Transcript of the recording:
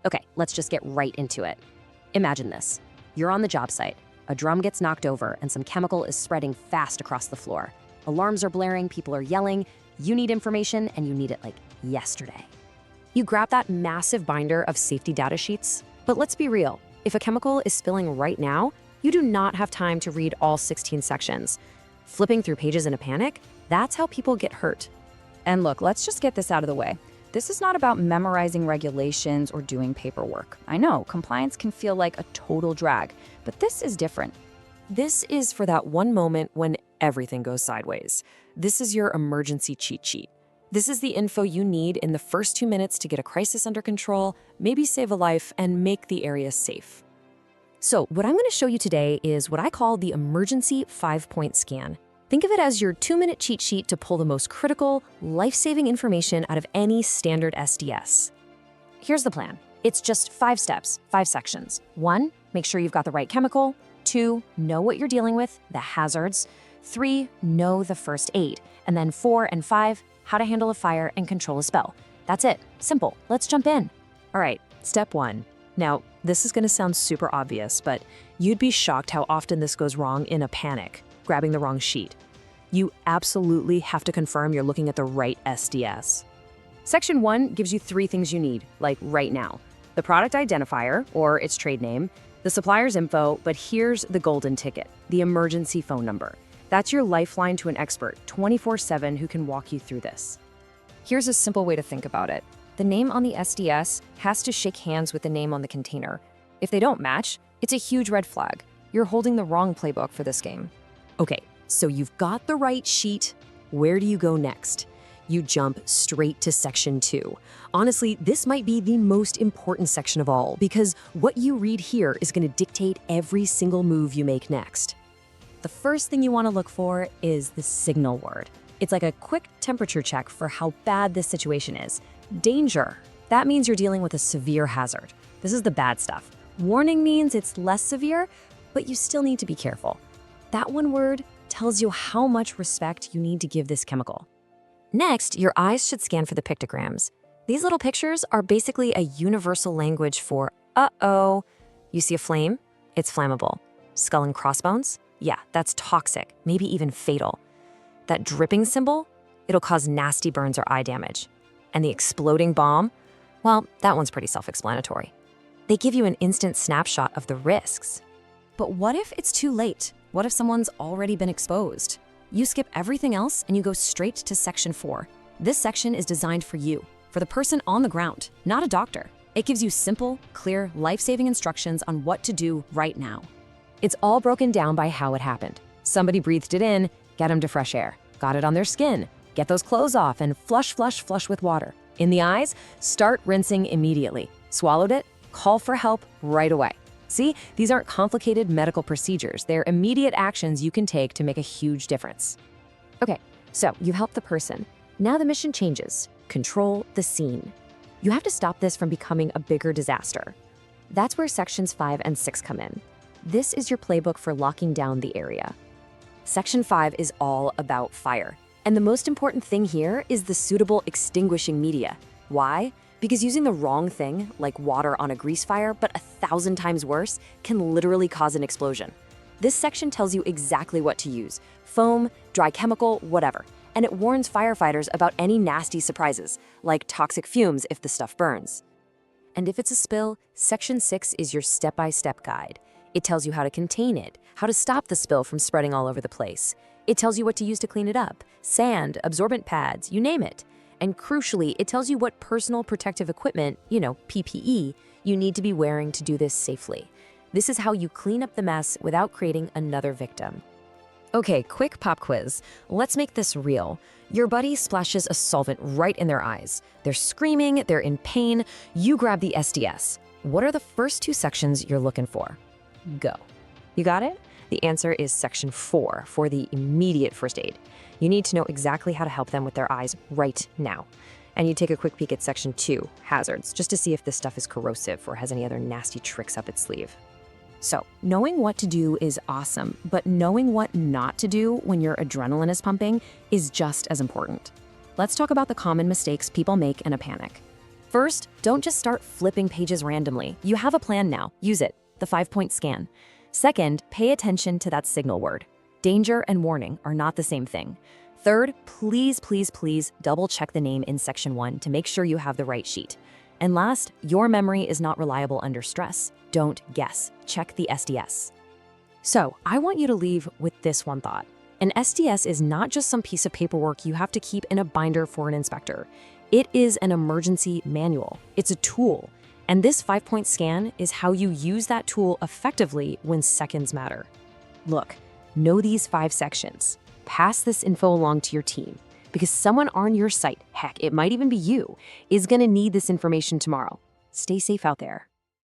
Okay, let's just get right into it. Imagine this. You're on the job site. A drum gets knocked over and some chemical is spreading fast across the floor. Alarms are blaring, people are yelling. You need information and you need it like yesterday. You grab that massive binder of safety data sheets. But let's be real. If a chemical is spilling right now, you do not have time to read all 16 sections. Flipping through pages in a panic, that's how people get hurt. And look, let's just get this out of the way. This is not about memorizing regulations or doing paperwork. I know, compliance can feel like a total drag, but this is different. This is for that one moment when everything goes sideways. This is your emergency cheat sheet. This is the info you need in the first 2 minutes to get a crisis under control, maybe save a life, and make the area safe. So what I'm going to show you today is what I call the emergency 5-point scan. Think of it as your 2-minute cheat sheet to pull the most critical, life-saving information out of any standard SDS. Here's the plan. It's just 5 steps, 5 sections. 1, make sure you've got the right chemical. 2, know what you're dealing with, the hazards. 3, know the first aid. And then 4 and 5, how to handle a fire and control a spill. That's it. Simple. Let's jump in. All right, step 1. Now, this is going to sound super obvious, but you'd be shocked how often this goes wrong in a panic, grabbing the wrong sheet. You absolutely have to confirm you're looking at the right SDS. Section 1 gives you 3 things you need, like right now. The product identifier, or its trade name, the supplier's info, but here's the golden ticket, the emergency phone number. That's your lifeline to an expert, 24/7, who can walk you through this. Here's a simple way to think about it. The name on the SDS has to shake hands with the name on the container. If they don't match, it's a huge red flag. You're holding the wrong playbook for this game. Okay, so you've got the right sheet. Where do you go next? You jump straight to section 2. Honestly, this might be the most important section of all because what you read here is going to dictate every single move you make next. The first thing you want to look for is the signal word. It's like a quick temperature check for how bad this situation is. Danger. That means you're dealing with a severe hazard. This is the bad stuff. Warning means it's less severe, but you still need to be careful. That one word tells you how much respect you need to give this chemical. Next, your eyes should scan for the pictograms. These little pictures are basically a universal language for, uh-oh. You see a flame? It's flammable. Skull and crossbones? Yeah, that's toxic, maybe even fatal. That dripping symbol? It'll cause nasty burns or eye damage. And the exploding bomb? Well, that one's pretty self-explanatory. They give you an instant snapshot of the risks. But what if it's too late? What if someone's already been exposed? You skip everything else and you go straight to section 4. This section is designed for you, for the person on the ground, not a doctor. It gives you simple, clear, life-saving instructions on what to do right now. It's all broken down by how it happened. Somebody breathed it in, get them to fresh air. Got it on their skin, get those clothes off and flush with water. In the eyes, start rinsing immediately. Swallowed it, call for help right away. See, these aren't complicated medical procedures. They're immediate actions you can take to make a huge difference. Okay, so you've helped the person. Now the mission changes. Control the scene. You have to stop this from becoming a bigger disaster. That's where sections 5 and 6 come in. This is your playbook for locking down the area. Section 5 is all about fire. And the most important thing here is the suitable extinguishing media. Why? Because using the wrong thing, like water on a grease fire, but 1,000 times worse, can literally cause an explosion. This section tells you exactly what to use: foam, dry chemical, whatever. And it warns firefighters about any nasty surprises, like toxic fumes if the stuff burns. And if it's a spill, Section 6 is your step-by-step guide. It tells you how to contain it, how to stop the spill from spreading all over the place. It tells you what to use to clean it up: sand, absorbent pads, you name it. And crucially, it tells you what personal protective equipment, PPE, you need to be wearing to do this safely. This is how you clean up the mess without creating another victim. Okay, quick pop quiz. Let's make this real. Your buddy splashes a solvent right in their eyes. They're screaming, they're in pain. You grab the SDS. What are the first 2 sections you're looking for? Go. You got it? The answer is section 4 for the immediate first aid. You need to know exactly how to help them with their eyes right now. And you take a quick peek at section 2, hazards, just to see if this stuff is corrosive or has any other nasty tricks up its sleeve. So, knowing what to do is awesome, but knowing what not to do when your adrenaline is pumping is just as important. Let's talk about the common mistakes people make in a panic. First, don't just start flipping pages randomly. You have a plan now. Use it, the 5-point scan. Second, pay attention to that signal word. Danger and warning are not the same thing. Third, please, please, please double check the name in section 1 to make sure you have the right sheet. And last, your memory is not reliable under stress. Don't guess. Check the SDS. So, I want you to leave with this one thought. An SDS is not just some piece of paperwork you have to keep in a binder for an inspector. It is an emergency manual. It's a tool. And this 5-point scan is how you use that tool effectively when seconds matter. Look, know these 5 sections. Pass this info along to your team, because someone on your site, heck, it might even be you, is going to need this information tomorrow. Stay safe out there.